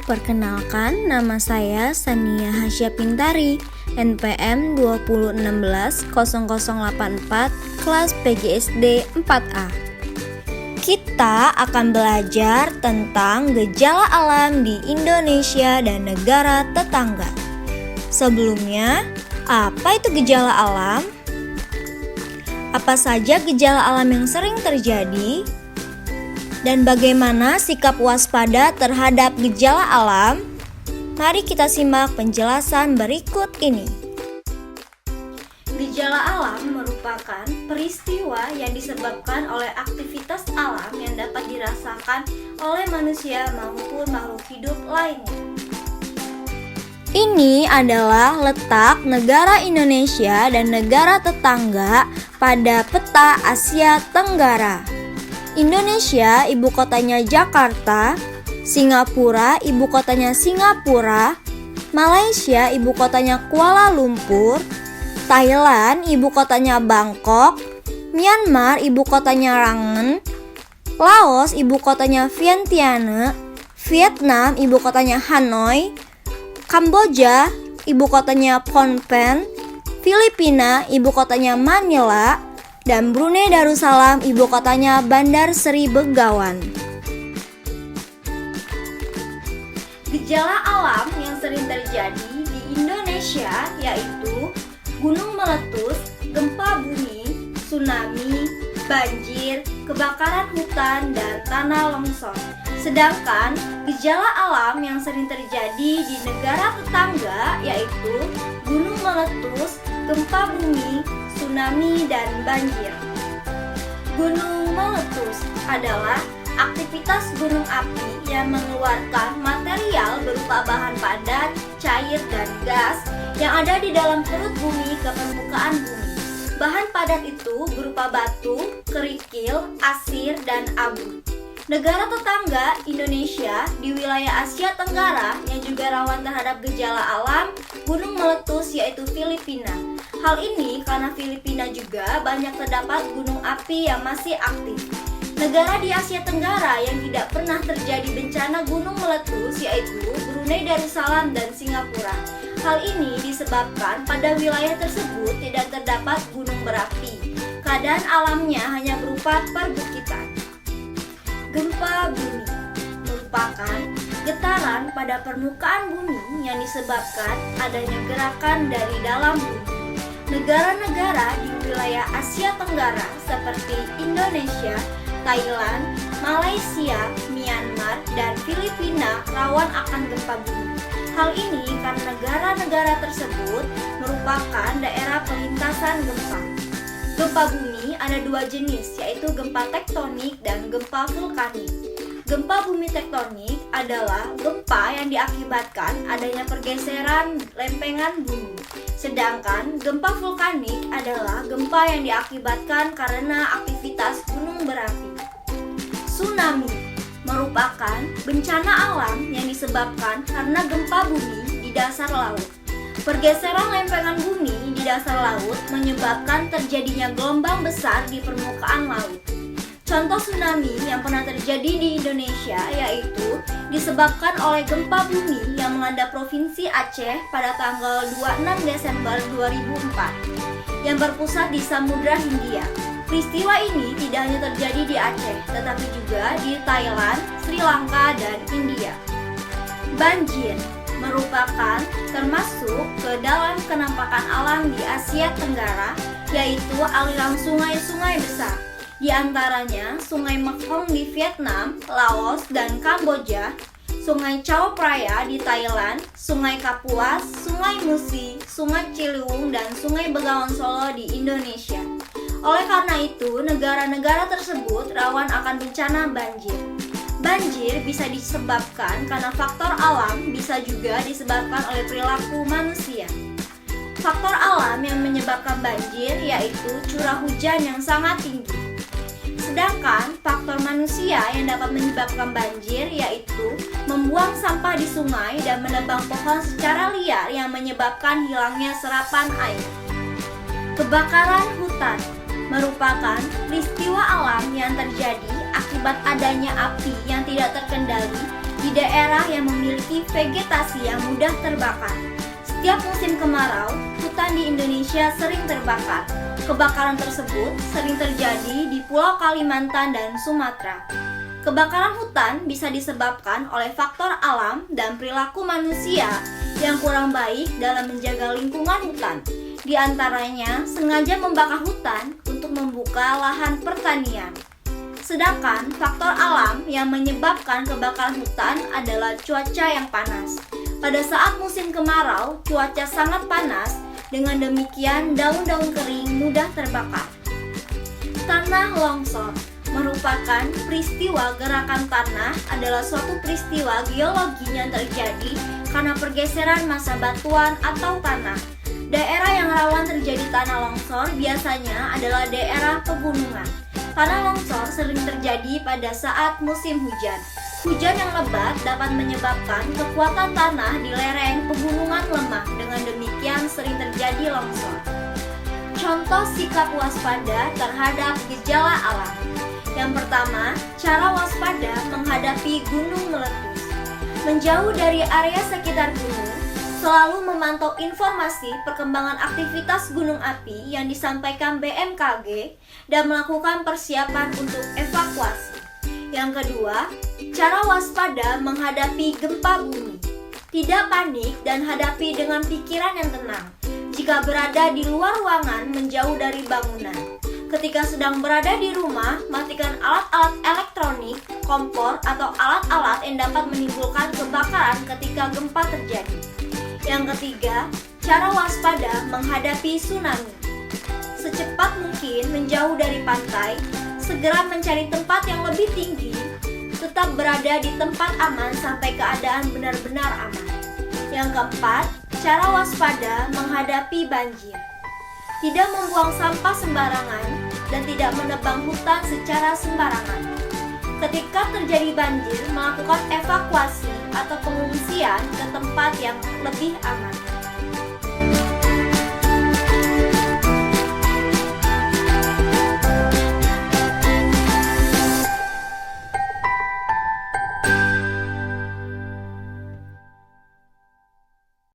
perkenalkan nama saya Sania Hasya Pintari, NPM 2016-0084, kelas PGSD 4A. Kita akan belajar tentang gejala alam di Indonesia dan negara tetangga. Sebelumnya, apa itu gejala alam? Apa saja gejala alam yang sering terjadi? Dan bagaimana sikap waspada terhadap gejala alam? Mari kita simak penjelasan berikut ini. Gejala alam merupakan peristiwa yang disebabkan oleh aktivitas alam yang dapat dirasakan oleh manusia maupun makhluk hidup lainnya. Ini adalah letak negara Indonesia dan negara tetangga pada peta Asia Tenggara. Indonesia ibu kotanya Jakarta, Singapura ibu kotanya Singapura, Malaysia ibu kotanya Kuala Lumpur, Thailand ibu kotanya Bangkok, Myanmar ibu kotanya Rangon, Laos ibu kotanya Vientiane, Vietnam ibu kotanya Hanoi, Kamboja ibu kotanya Phnom Penh, Filipina ibu kotanya Manila, dan Brunei Darussalam ibu kotanya Bandar Seri Begawan. Gejala alam yang sering terjadi di Indonesia yaitu gunung meletus, gempa bumi, tsunami, banjir, kebakaran hutan, dan tanah longsor. Sedangkan gejala alam yang sering terjadi di negara tetangga yaitu gunung meletus, gempa bumi, tsunami, dan banjir. Gunung meletus adalah aktivitas gunung api yang mengeluarkan material berupa bahan padat, cair, dan gas yang ada di dalam perut bumi ke permukaan bumi. Bahan padat itu berupa batu, kerikil, asir, dan abu. Negara tetangga Indonesia di wilayah Asia Tenggara yang juga rawan terhadap gejala alam gunung meletus yaitu Filipina. Hal ini karena Filipina juga banyak terdapat gunung api yang masih aktif. Negara di Asia Tenggara yang tidak pernah terjadi bencana gunung meletus yaitu Brunei Darussalam dan Singapura. Hal ini disebabkan pada wilayah tersebut tidak terdapat gunung berapi. Keadaan alamnya hanya berupa perbukitan. Gempa bumi merupakan getaran pada permukaan bumi yang disebabkan adanya gerakan dari dalam bumi. Negara-negara di wilayah Asia Tenggara seperti Indonesia, Thailand, Malaysia, Myanmar, dan Filipina rawan akan gempa bumi. Hal ini karena negara-negara tersebut merupakan daerah pelintasan gempa. Gempa bumi ada dua jenis, yaitu gempa tektonik dan gempa vulkanik. Gempa bumi tektonik adalah gempa yang diakibatkan adanya pergeseran lempengan bumi. Sedangkan gempa vulkanik adalah gempa yang diakibatkan karena aktivitas gunung berapi. Tsunami merupakan bencana alam yang disebabkan karena gempa bumi di dasar laut. Pergeseran lempengan bumi di dasar laut menyebabkan terjadinya gelombang besar di permukaan laut. Contoh tsunami yang pernah terjadi di Indonesia yaitu disebabkan oleh gempa bumi yang melanda Provinsi Aceh pada tanggal 26 Desember 2004 yang berpusat di Samudra Hindia. Peristiwa ini tidak hanya terjadi di Aceh, tetapi juga di Thailand, Sri Lanka, dan India. Banjir merupakan termasuk ke dalam kenampakan alam di Asia Tenggara, yaitu aliran sungai-sungai besar. Di antaranya Sungai Mekong di Vietnam, Laos, dan Kamboja, Sungai Chao Phraya di Thailand, Sungai Kapuas, Sungai Musi, Sungai Ciliwung, dan Sungai Bengawan Solo di Indonesia. Oleh karena itu, negara-negara tersebut rawan akan bencana banjir. Banjir bisa disebabkan karena faktor alam, bisa juga disebabkan oleh perilaku manusia. Faktor alam yang menyebabkan banjir yaitu curah hujan yang sangat tinggi. Sedangkan faktor manusia yang dapat menyebabkan banjir yaitu membuang sampah di sungai dan menebang pohon secara liar yang menyebabkan hilangnya serapan air. Kebakaran hutan merupakan peristiwa alam yang terjadi akibat adanya api yang tidak terkendali di daerah yang memiliki vegetasi yang mudah terbakar. Setiap musim kemarau, hutan di Indonesia sering terbakar. Kebakaran tersebut sering terjadi di Pulau Kalimantan dan Sumatera. Kebakaran hutan bisa disebabkan oleh faktor alam dan perilaku manusia yang kurang baik dalam menjaga lingkungan hutan. Di antaranya, sengaja membakar hutan untuk membuka lahan pertanian. Sedangkan faktor alam yang menyebabkan kebakaran hutan adalah cuaca yang panas. Pada saat musim kemarau, cuaca sangat panas, dengan demikian daun-daun kering mudah terbakar. Tanah longsor merupakan peristiwa gerakan tanah adalah suatu peristiwa geologi yang terjadi karena pergeseran massa batuan atau tanah. Daerah yang rawan terjadi tanah longsor biasanya adalah daerah pegunungan. Tanah longsor sering terjadi pada saat musim hujan. Hujan yang lebat dapat menyebabkan kekuatan tanah di lereng pegunungan lemah. Dengan demikian sering terjadi longsor. Contoh sikap waspada terhadap gejala alam. Yang pertama, cara waspada menghadapi gunung meletus. Menjauh dari area sekitar gunung, selalu memantau informasi perkembangan aktivitas gunung api yang disampaikan BMKG dan melakukan persiapan untuk evakuasi. Yang kedua, cara waspada menghadapi gempa bumi. Tidak panik dan hadapi dengan pikiran yang tenang. Jika berada di luar ruangan, menjauh dari bangunan. Ketika sedang berada di rumah, matikan alat-alat elektronik, kompor, atau alat-alat yang dapat menimbulkan kebakaran ketika gempa terjadi. Yang ketiga, cara waspada menghadapi tsunami. Secepat mungkin menjauh dari pantai, segera mencari tempat yang lebih tinggi, tetap berada di tempat aman sampai keadaan benar-benar aman. Yang keempat, cara waspada menghadapi banjir. Tidak membuang sampah sembarangan dan tidak menebang hutan secara sembarangan. Ketika terjadi banjir, melakukan evakuasi atau pengungsian ke tempat yang lebih aman.